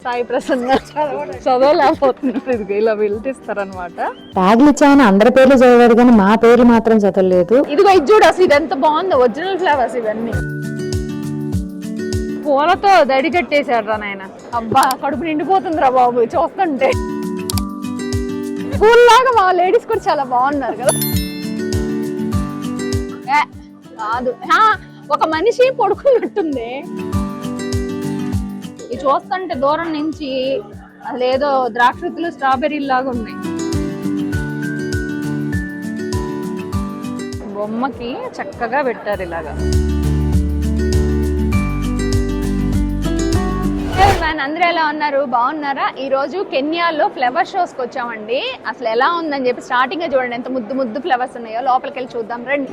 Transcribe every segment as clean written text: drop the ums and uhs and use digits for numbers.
సాయి ప్రసన్న చదవలేకపోతున్నారు. ఇది ఇలా వెళ్తిస్తారనమాట. ట్యాగ్లు ఇచ్చామని అందరి పేర్లు చదివారు కానీ మా పేర్లు మాత్రం చదవలేదు. ఇదిగో ఇది చూడు, అసలు ఇది ఎంత బాగుందో, ఒరిజినల్ ఫ్లవర్స్ ఇవన్నీ. పూలతో దడి కట్టేశాడు రా నాయన. అబ్బా కడుపు నిండిపోతుందిరా బాబు చూస్తుంటే. పూల్లాగా మా లేడీస్ కూడా చాలా బాగున్నారు కదా. కాదు, ఒక మనిషి పడుకున్నట్టుంది. ఇది చూస్తుంటే దూరం నుంచి అదేదో ద్రాక్షతులు స్ట్రాబెర్రీ లాగా ఉన్నాయి. బొమ్మకి చక్కగా పెట్టారు ఇలాగా. అందరూ ఎలా ఉన్నారు? బాగున్నారా? ఈ రోజు కెన్యాలో ఫ్లవర్ షోస్ కి వచ్చామండి. అసలు ఎలా ఉందని చెప్పి స్టార్టింగ్ చూడండి, ఎంత ముద్దు ముద్దు ఫ్లవర్స్ ఉన్నాయో. లోపలికి వెళ్ళి చూద్దాం రండి.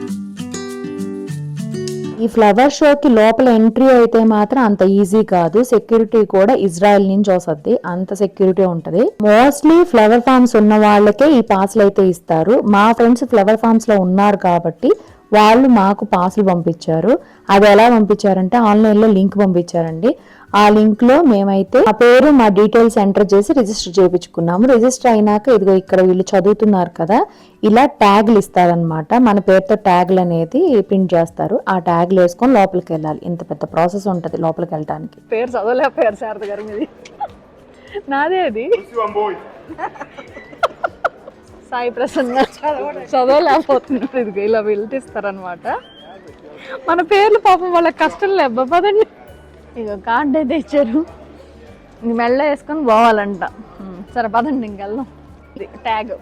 ఈ ఫ్లవర్ షోకి లోపల ఎంట్రీ అయితే మాత్రం అంత ఈజీ కాదు. సెక్యూరిటీ కూడా ఇజ్రాయెల్ నుంచి వస్తుంది, అంత సెక్యూరిటీ ఉంటది. మోస్ట్లీ ఫ్లవర్ ఫార్మ్స్ ఉన్న వాళ్ళకే ఈ పాస్లు అయితే ఇస్తారు. మా ఫ్రెండ్స్ ఫ్లవర్ ఫార్మ్స్ లో ఉన్నారు కాబట్టి వాళ్ళు మాకు పాస్లు పంపించారు. అది ఎలా పంపించారంటే ఆన్లైన్ లో లింక్ పంపించారండి. ఆ లింక్ లో మేమైతే ఆ పేరు మా డీటెయిల్స్ ఎంటర్ చేసి రిజిస్టర్ చేయించుకున్నాము. రిజిస్టర్ అయినాక ఇదిగో ఇక్కడ వీళ్ళు చదువుతున్నారు కదా, ఇలా ట్యాగ్లు ఇస్తారనమాట. మన పేరుతో ట్యాగ్లు అనేది ప్రింట్ చేస్తారు. ఆ ట్యాగ్లు వేసుకొని లోపలికి వెళ్ళాలి. ఇంత పెద్ద ప్రాసెస్ ఉంటది లోపలికి వెళ్ళడానికి. పేరు చదవలేకపోయారు శారద గారు మీది. నాదే అది. సాయి ప్రసన్న చదవలేకపోతున్నారు. ఇది ఇలా వెళ్తిస్తారనమాట. మన పేర్లు పాపం వాళ్ళకి కష్టం లేబ్బా. పదండి. ఇక కార్డు అయితే ఇచ్చారు, మెల్ల వేసుకొని పోవాలంట. సరే పదండి ఇంకెళ్దాం. ట్యాగ్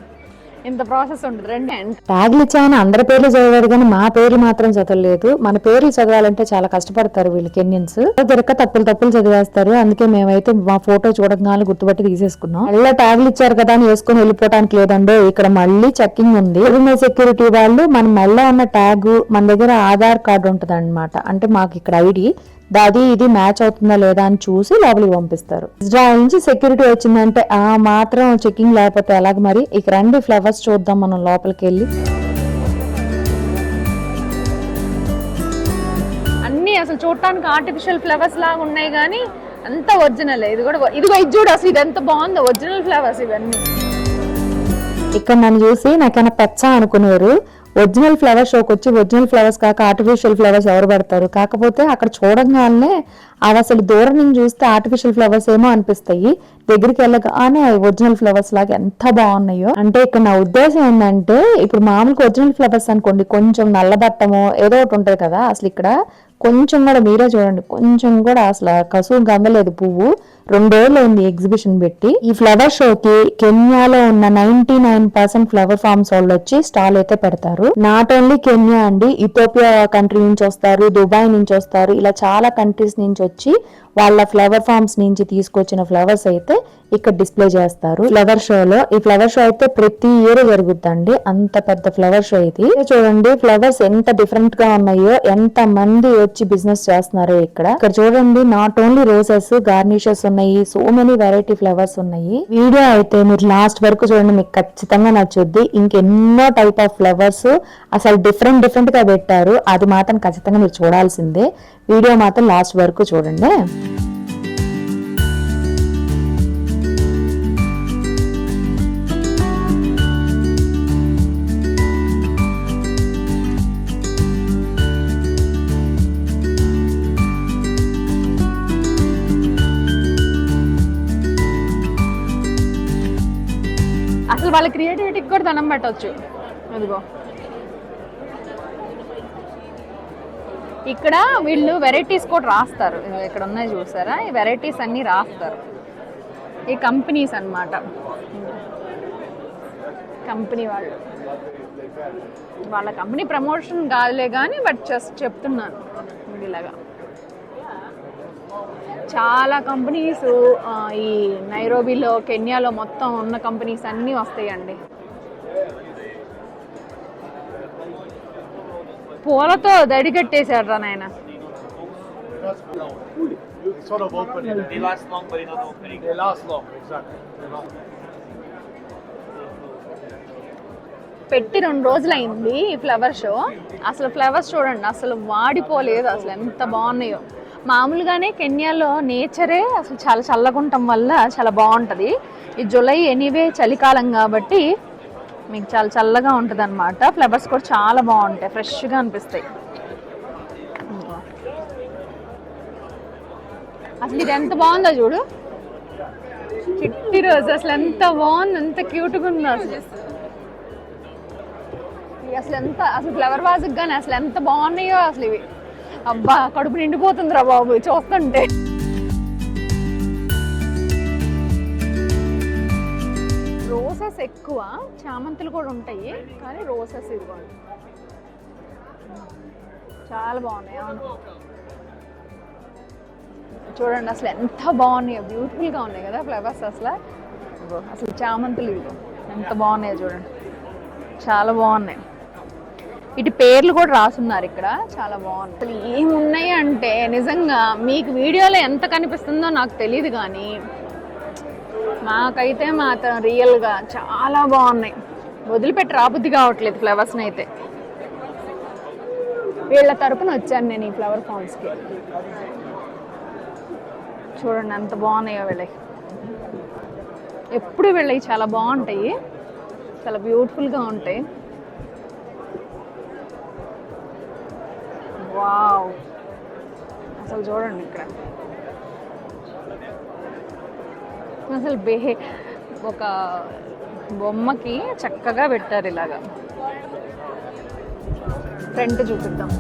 ఇంత ప్రాసెస్ ఉంటుంది. రండి. ట్యాగ్లు ఇచ్చామని అందరి పేర్లు చదివారు కానీ మా పేర్లు మాత్రం చదవలేదు. మన పేర్లు చదవాలంటే చాలా కష్టపడతారు వీళ్ళు కెన్యన్స్. దొరక తప్పులు చదివేస్తారు. అందుకే మేమైతే మా ఫోటో చూడగానే గుర్తుపట్టి తీసేసుకున్నాం. మళ్ళీ ట్యాగ్లు ఇచ్చారు కదా అని వేసుకొని వెళ్ళిపోవడానికి లేదండి. ఇక్కడ మళ్ళీ చెక్కింగ్ ఉంది. సెక్యూరిటీ వాళ్ళు మన మెల్ల ఉన్న ట్యాగ్, మన దగ్గర ఆధార్ కార్డు ఉంటది అనమాట. అంటే మాకు ఇక్కడ ఐడి దాది ఇది మ్యాచ్ అవుతుందా లేదా అని చూసి లోపలికి పంపిస్తారు. ఇజ్రాయెల్ నుంచి సెక్యూరిటీ వచ్చిందంటే ఆ మాత్రం చెకింగ్ లేకపోతే అలాగే. మరి ఇక రండి ఫ్లవర్స్ చూద్దాం మనం లోపలికి వెళ్ళి. అన్ని అసలు చూడటానికి ఆర్టిఫిషియల్ ఫ్లవర్స్ లాగా ఉన్నాయి కానీ అంత ఒరిజినల్. ఇది కూడా ఇదిగో ఇది చూడు, అసలు ఇది ఎంత బాగుందో, ఒరిజినల్ ఫ్లవర్స్ ఇవన్నీ. ఇక్కడ నన్ను చూసి నాకైనా పెచ్చ అనుకునేవారు. ఒరిజినల్ ఫ్లవర్ షోకి వచ్చి ఒరిజినల్ ఫ్లవర్స్ కాక ఆర్టిఫిషియల్ ఫ్లవర్స్ ఎవరు పడతారు. కాకపోతే అక్కడ చూడంగానే అవి అసలు దూరం నుంచి చూస్తే ఆర్టిఫిషియల్ ఫ్లవర్స్ ఏమో అనిపిస్తాయి. దగ్గరికి వెళ్ళగానే ఒరిజినల్ ఫ్లవర్స్ లాగా ఎంత బాగున్నాయో. అంటే ఇక్కడ నా ఉద్దేశం ఏంటంటే, ఇప్పుడు మామూలుగా ఒరిజినల్ ఫ్లవర్స్ అనుకోండి కొంచెం నల్లబట్టమో ఏదో ఒకటి ఉంటది కదా, అసలు ఇక్కడ కొంచెం కూడా మీరే చూడండి, కొంచెం కూడా అసలు కసువు గందలేదు పువ్వు. 2 రోజులు అయింది ఎగ్జిబిషన్ పెట్టి. ఈ ఫ్లవర్ షోకి కెన్యాలో ఉన్న 99% ఫ్లవర్ ఫార్మ్స్ వాళ్ళు వచ్చి స్టాల్ అయితే పెడతారు. నాట్ ఓన్లీ కెన్యా అండి, ఇథియోపియా కంట్రీ నుంచి వస్తారు, దుబాయ్ నుంచి వస్తారు, ఇలా చాలా కంట్రీస్ నుంచి వచ్చి వాళ్ళ ఫ్లవర్ ఫార్మ్స్ నుంచి తీసుకొచ్చిన ఫ్లవర్స్ అయితే ఇక్కడ డిస్ప్లే చేస్తారు ఫ్లవర్ షోలో. ఈ ఫ్లవర్ షో అయితే ప్రతి ఇయర్ జరుగుద్దండి. అంత పెద్ద ఫ్లవర్ షో ఇది. చూడండి ఫ్లవర్స్ ఎంత డిఫరెంట్ గా ఉన్నాయో, ఎంత మంది వచ్చి బిజినెస్ చేస్తున్నారో ఇక్కడ. ఇక్కడ చూడండి నాట్ ఓన్లీ రోజెస్, గార్నిషెస్ ఉన్నాయి, సో మెనీ వెరైటీ ఫ్లవర్స్ ఉన్నాయి. వీడియో అయితే మీరు లాస్ట్ వరకు చూడండి, మీకు ఖచ్చితంగా నచ్చుద్ది. ఇంకెన్నో టైప్ ఆఫ్ ఫ్లవర్స్ అసలు డిఫరెంట్ గా పెట్టారు. అది మాత్రం ఖచ్చితంగా మీరు చూడాల్సిందే. వీడియో మాత్రం లాస్ట్ వరకు చూడండి. అసలు వాళ్ళ క్రియేటివిటీకి కూడా దండం పెట్టవచ్చు. అదిగో ఇక్కడ వీళ్ళు వెరైటీస్ కూడా రాస్తారు. ఇక్కడ ఉన్నాయి చూసారా, ఈ వెరైటీస్ అన్ని రాస్తారు. ఈ కంపెనీస్ అన్నమాట, కంపెనీ వాళ్ళు. వాళ్ళ కంపెనీ ప్రమోషన్ కాదులే కానీ బట్ జస్ట్ చెప్తున్నాను. ఇలాగా చాలా కంపెనీస్ ఈ నైరోబీలో, కెన్యాలో మొత్తం ఉన్న కంపెనీస్ అన్నీ వస్తాయండి. పూలతో దడి కట్టేశాడు రా నాయన. పెట్టి 2 రోజులు అయింది ఈ ఫ్లవర్ షో. అసలు ఫ్లవర్స్ చూడండి, అసలు వాడిపోలేదు. అసలు ఎంత బాగున్నాయో. మామూలుగానే కెన్యాలో నేచరే అసలు చాలా చల్లగా ఉండటం వల్ల చాలా బాగుంటుంది. ఈ జూలై ఎనీవే చలికాలం కాబట్టి మీకు చాలా చల్లగా ఉంటుంది అనమాట. ఫ్లవర్స్ కూడా చాలా బాగుంటాయి, ఫ్రెష్గా అనిపిస్తాయి. అసలు ఇది ఎంత బాగుందో చూడు, చిట్టి రోజు అసలు ఎంత బాగుంది, ఎంత క్యూట్గా ఉందో అసలు. అసలు ఎంత అసలు ఫ్లవర్ వాజ్కి కానీ అసలు ఎంత బాగున్నాయో అసలు ఇవి. అబ్బా కడుపు నిండిపోతుందిరా బాబు చూస్తుంటే. రోసెస్ ఎక్కువ, చామంతులు కూడా ఉంటాయి కానీ రోసెస్ ఇదిగోండి చాలా బాగున్నాయి. అవును చూడండి అసలు ఎంత బాగున్నాయో, బ్యూటిఫుల్గా ఉన్నాయి కదా ఫ్లవర్స్. అసలు చామంతులు ఇవి ఎంత బాగున్నాయో చూడండి, చాలా బాగున్నాయి. ఇటు పేర్లు కూడా రాసున్నారు ఇక్కడ, చాలా బాగుంది. అసలు ఏమున్నాయి అంటే నిజంగా మీకు వీడియోలో ఎంత కనిపిస్తుందో నాకు తెలియదు కానీ నాకైతే మాత్రం రియల్గా చాలా బాగున్నాయి. వదిలిపెట్టి రాబుద్ది కావట్లేదు ఫ్లవర్స్ని అయితే. వీళ్ళ తరపున వచ్చాను నేను ఈ ఫ్లవర్ ఫామ్స్కి. చూడండి ఎంత బాగున్నాయో వీళ్ళకి. ఎప్పుడు వీళ్ళవి చాలా బాగుంటాయి, చాలా బ్యూటిఫుల్గా ఉంటాయి. వావ్ అసలు చూడండి ఇక్కడ అసలు ఒక బొమ్మకి చక్కగా పెట్టారు ఇలాగా. ఫ్రంట్ చూపిద్దాం.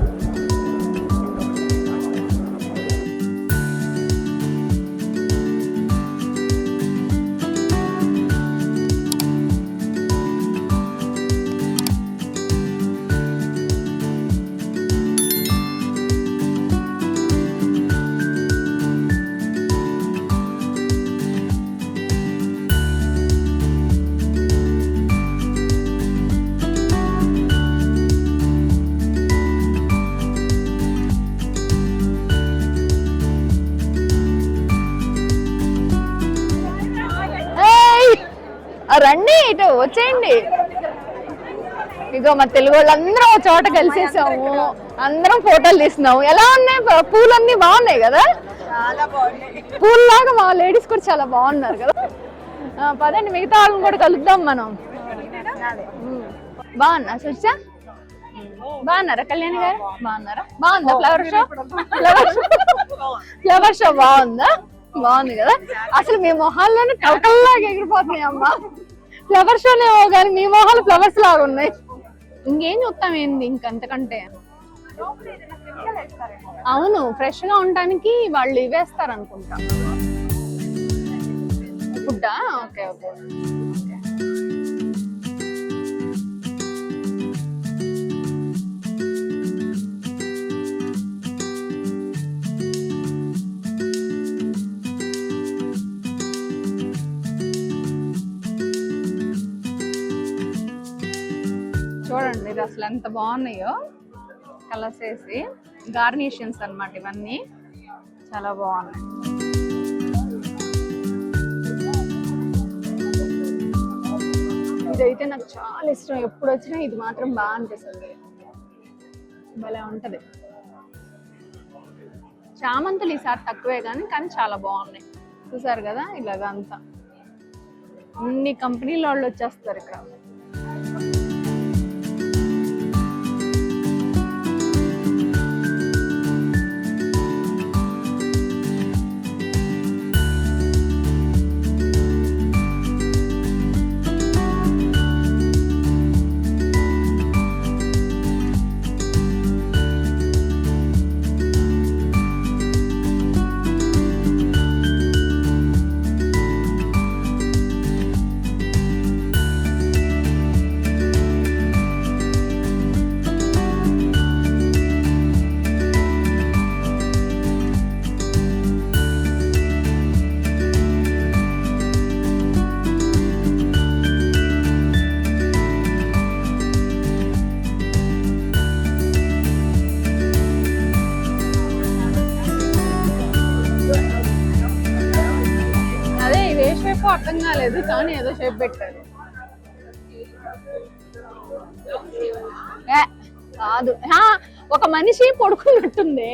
రండి ఇటు వచ్చేయండి. ఇగో మా తెలుగు వాళ్ళందరం ఒక చోట కలిసేసాము, అందరం ఫోటోలు తీస్తున్నాము. ఎలా ఉన్నాయి పూలన్నీ? బాగున్నాయి కదా, పూల్లాగా మా లేడీస్ కూడా చాలా బాగున్నారు కదా. పదండి మిగతా వాళ్ళని కూడా కలుద్దాం మనం. బాగున్నా సుచ? బాగున్నారా కళ్యాణి గారు? బాగున్నారా? బాగుందా ఫ్లవర్ షో? ఫ్లవర్ షో బాగుందా? బాగుంది కదా. అసలు మీ మొహాల్లోనే టవకల్లాగా ఎగిరిపోతున్నాయి అమ్మా. ఫ్లవర్ షోనేమో కానీ మీ మొహాలు ఫ్లవర్స్ లాగా ఉన్నాయి. ఇంకేం చూస్తాం ఏంది ఇంకంతకంటే. అవును ఫ్రెష్ గా ఉండడానికి వాళ్ళు ఇవేస్తారు అనుకుంటా. ఫుడ్డా? Okay okay. చూడండి ఇది అసలు ఎంత బాగున్నాయో, కలర్స్ వేసి గార్నిషన్స్ అన్నమాట ఇవన్నీ, చాలా బాగున్నాయి. ఇదైతే నాకు చాలా ఇష్టం, ఎప్పుడు వచ్చినా ఇది మాత్రం బాగా అనిపిస్తుంది, భలే ఉంటది. చామంతులు ఈసారి తక్కువే కానీ చాలా బాగున్నాయి. చూసారు కదా ఇలాగా అంతా అన్ని కంపెనీల వాళ్ళు వచ్చేస్తారు ఇక్కడ. అర్థం కాలేదు కానీ ఏదో షేప్ పెట్టారు. కాదు ఒక మనిషి పడుకున్నట్టుంది.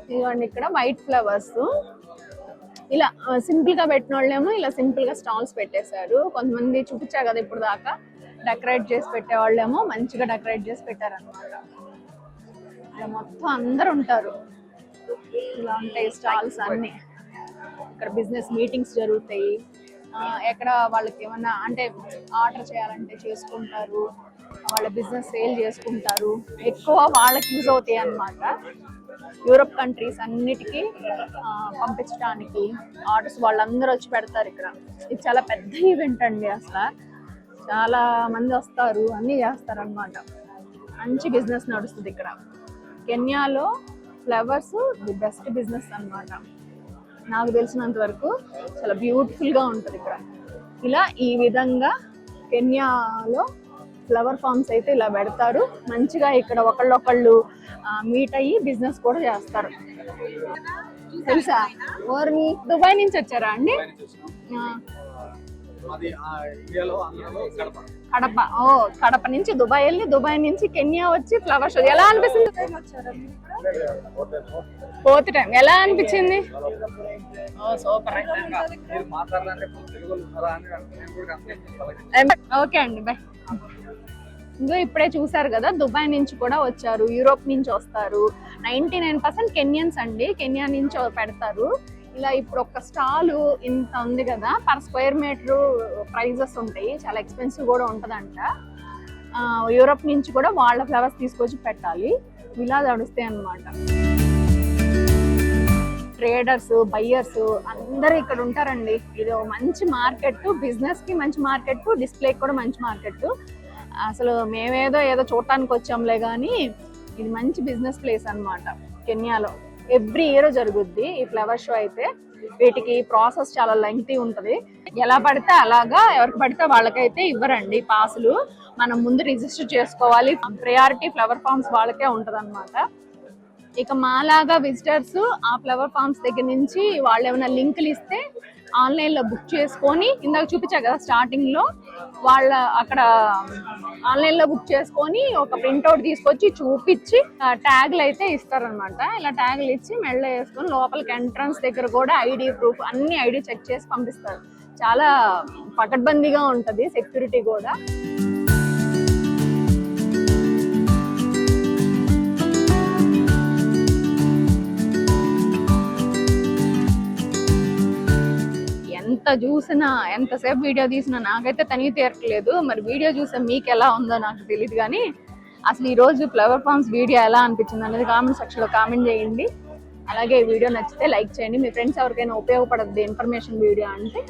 ఇదిగోండి ఇక్కడ వైట్ ఫ్లవర్స్ ఇలా సింపుల్ గా పెట్టిన వాళ్ళేమో ఇలా సింపుల్ గా స్టాల్స్ పెట్టేశారు. కొంతమంది చూపించా కదా ఇప్పుడు దాకా డెకరేట్ చేసి పెట్టే వాళ్ళేమో మంచిగా డెకరేట్ చేసి పెట్టారన్నమాట. ఇక్కడ మొత్తం అందరు ఉంటారు. ఇలా ఉంటాయి స్టాల్స్ అన్ని. ఇక్కడ బిజినెస్ మీటింగ్స్ జరుగుతాయి. ఎక్కడ వాళ్ళకి ఏమన్నా అంటే ఆర్డర్ చేయాలంటే చేసుకుంటారు, వాళ్ళ బిజినెస్ సేల్ చేసుకుంటారు. ఎక్కువ వాళ్ళకి యూజ్ అవుతాయి అన్నమాట. యూరోప్ కంట్రీస్ అన్నిటికీ పంపించడానికి ఆర్డర్స్ వాళ్ళందరూ వచ్చి పెడతారు ఇక్కడ. ఇది చాలా పెద్ద ఈవెంట్ అండి. అసలు చాలా మంది వస్తారు, అన్నీ చేస్తారు అన్నమాట. మంచి బిజినెస్ నడుస్తుంది ఇక్కడ. కెన్యాలో ఫ్లవర్స్ ది బెస్ట్ బిజినెస్ అన్నమాట. నాకు తెలిసినంత వరకు చాలా బ్యూటిఫుల్గా ఉంటుంది ఇక్కడ. ఇలా ఈ విధంగా కెన్యాలో ఫ్లవర్ ఫార్మ్స్ అయితే ఇలా పెడతారు. మంచిగా ఇక్కడ ఒకళ్ళొకళ్ళు మీట్ అయ్యి బిజినెస్ కూడా చేస్తారు. తెలుసా? ఓర్ని దుబాయ్ నుంచి వచ్చారా అండి? కడప. ఓ కడప నుంచి దుబాయ్ వెళ్ళి దుబాయ్ నుంచి కెన్యా వచ్చి ఫ్లవర్ షో ఎలా అనిపిస్తుంది? ఫోర్త్ టైం ఎలా అనిపించింది? ఓ సూపర్. ఓకే అండి, బాయ్. ఇంకో ఇప్పుడే చూసారు కదా, దుబాయ్ నుంచి కూడా వచ్చారు, యూరోప్ నుంచి వస్తారు. 99% కెన్యన్స్ అండి. కెన్యా నుంచి పెడతారు. ఇలా ఇప్పుడు ఒక స్టాల్ ఇంత ఉంది కదా, పర్ స్క్వేర్ మీటర్ ప్రైజెస్ ఉంటాయి. చాలా ఎక్స్పెన్సివ్ కూడా ఉంటుందంట. యూరోప్ నుంచి కూడా వాళ్ళ ఫ్లవర్స్ తీసుకొచ్చి పెట్టాలి. ఇలా నడుస్తాయి అన్నమాట. ట్రేడర్స్, బయ్యర్స్ అందరూ ఇక్కడ ఉంటారండి. ఇది మంచి మార్కెట్, బిజినెస్ కి మంచి మార్కెట్, డిస్ప్లేకి కూడా మంచి మార్కెట్. అసలు మేమేదో చూడటానికి వచ్చాంలే కానీ ఇది మంచి బిజినెస్ ప్లేస్ అన్నమాట. కెన్యాలో ఎవ్రీ ఇయర్ జరుగుద్ది ఈ ఫ్లవర్ షో అయితే. వీటికి ప్రాసెస్ చాలా లెంగ్తీ ఉంటుంది. ఎలా పడితే అలాగా ఎవరికి పడితే వాళ్ళకైతే ఇవ్వరండి పాసులు. మనం ముందు రిజిస్టర్ చేసుకోవాలి. ప్రయారిటీ ఫ్లవర్ ఫార్మ్స్ వాళ్ళకే ఉంటది అన్నమాట. ఇక మాలాగా విజిటర్స్ ఆ ఫ్లవర్ ఫార్మ్స్ దగ్గర నుంచి వాళ్ళు ఏమైనా లింకులు ఇస్తే ఆన్లైన్ లో బుక్ చేసుకొని, ఇందాక చూపించా కదా స్టార్టింగ్ లో, వాళ్ళ అక్కడ ఆన్లైన్ లో బుక్ చేసుకొని ఒక ప్రింట్అవుట్ తీసుకొచ్చి చూపించి ట్యాగ్లు అయితే ఇస్తారనమాట. ఇలా ట్యాగ్లు ఇచ్చి మెడలో వేసుకొని లోపలికి ఎంట్రన్స్ దగ్గర కూడా ఐడి ప్రూఫ్ అన్ని ఐడి చెక్ చేసి పంపిస్తారు. చాలా పకడ్బందీగా ఉంటది సెక్యూరిటీ కూడా. ఎంత చూసినా ఎంతసేపు వీడియో తీసినా నాకైతే తనివి తీరట్లేదు. మరి వీడియో చూసే మీకు ఎలా ఉందో నాకు తెలియదు కానీ అసలు ఈ రోజు ఫ్లవర్ ఫార్మ్స్ వీడియో ఎలా అనిపించింది అనేది కామెంట్ సెక్షన్లో కామెంట్ చేయండి. అలాగే ఈ వీడియో నచ్చితే లైక్ చేయండి. మీ ఫ్రెండ్స్ ఎవరికైనా ఉపయోగపడద్దు ఇన్ఫర్మేషన్ వీడియో అంటే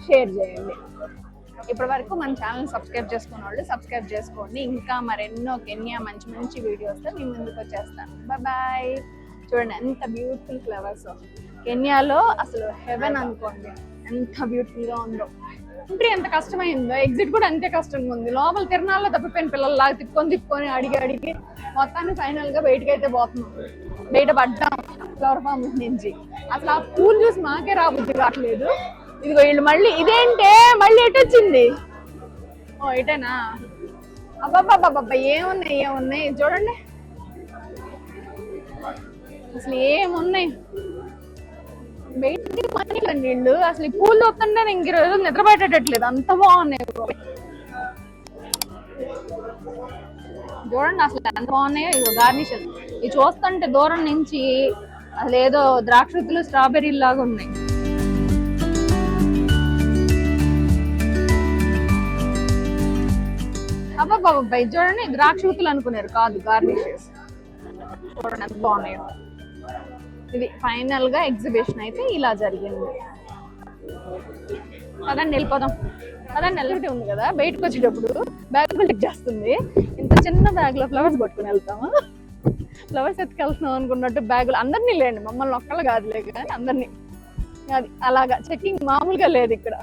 షేర్ చేయండి. ఇప్పటి వరకు మన ఛానల్ సబ్స్క్రైబ్ చేసుకున్న వాళ్ళు సబ్స్క్రైబ్ చేసుకోండి. ఇంకా మరెన్నో కెన్యా మంచి మంచి వీడియోస్తో మీ ముందుకు వచ్చేస్తాను. బాయ్. చూడండి ఎంత బ్యూటిఫుల్ ఫ్లవర్స్. కెన్యాలో అసలు హెవెన్ అనుకోండి, ఎంత బ్యూటిఫుల్ గా ఉందో. ఎంట్రీ ఎంత కష్టమైందో, ఎగ్జిట్ కూడా అంతే కష్టంగా ఉంది. లోపల తిరణాల్లో తప్పిపోయిన పిల్లల్లాగా తిప్పుకొని అడిగి మొత్తాన్ని ఫైనల్ గా బయటకి అయితే పోతున్నాం. బయట పడ్డాం ఫ్లవర్ ఫార్మ్ నుంచి. అసలు ఆ పూలు చూసి మాకే రాబుద్ది కావట్లేదు. ఇదిగో వీళ్ళు మళ్ళీ ఇదేంటే మళ్ళీ ఎటు వచ్చింది? ఓ ఇటేనా? అబ్బాబ్బాబ్బా ఏమున్నాయి చూడండి. అసలు ఏమున్నాయి బయటికి పని నీళ్ళు. అసలు ఈ పూలు వస్తుంటే ఇంక ఈరోజు నిద్ర పెట్టేటట్లేదు, అంత బాగున్నాయి. చూడండి అసలు ఎంత బాగున్నాయో. ఇగో గార్నిషెస్ ఇవి చూస్తుంటే దూరం నుంచి అసలు ఏదో ద్రాక్షతులు స్ట్రాబెర్రీ లాగా ఉన్నాయి. అబ్బాబ్బాయి చూడండి, ద్రాక్షతులు అనుకున్నారు, కాదు గార్నిషెస్. చూడండి ఎంత బాగున్నాయో. ఇది ఫైనల్ గా ఎగ్జిబిషన్ అయితే ఇలా జరిగింది. అదండి వెళ్ళిపోదాం. అదండి వెళ్ళిపోతే ఉంది కదా, బయటకు వచ్చేటప్పుడు బ్యాగ్ చెక్ చేస్తుంది. ఇంత చిన్న బ్యాగ్ లో ఫ్లవర్స్ పట్టుకుని వెళ్తాము. ఫ్లవర్స్ ఎత్తుకెళ్తున్నాం అనుకున్నట్టు బ్యాగులు అందరినీ లేండి, మమ్మల్ని ఒక్కళ్ళు కాదులే కానీ అందరినీ. అది అలాగా చెకింగ్ మామూలుగా లేదు ఇక్కడ.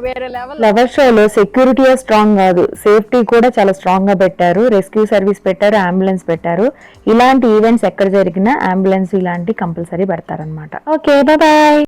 వేరే లెవెల్. ఫ్లవర్ షోలో సెక్యూరిటీ స్ట్రాంగ్ కాదు, సేఫ్టీ కూడా చాలా స్ట్రాంగ్ గా పెట్టారు. రెస్క్యూ సర్వీస్ పెట్టారు, అంబులెన్స్ పెట్టారు. ఇలాంటి ఈవెంట్స్ ఎక్కడ జరిగినా అంబులెన్స్ ఇలాంటి కంపల్సరీ పెడతారనమాట. Okay bye.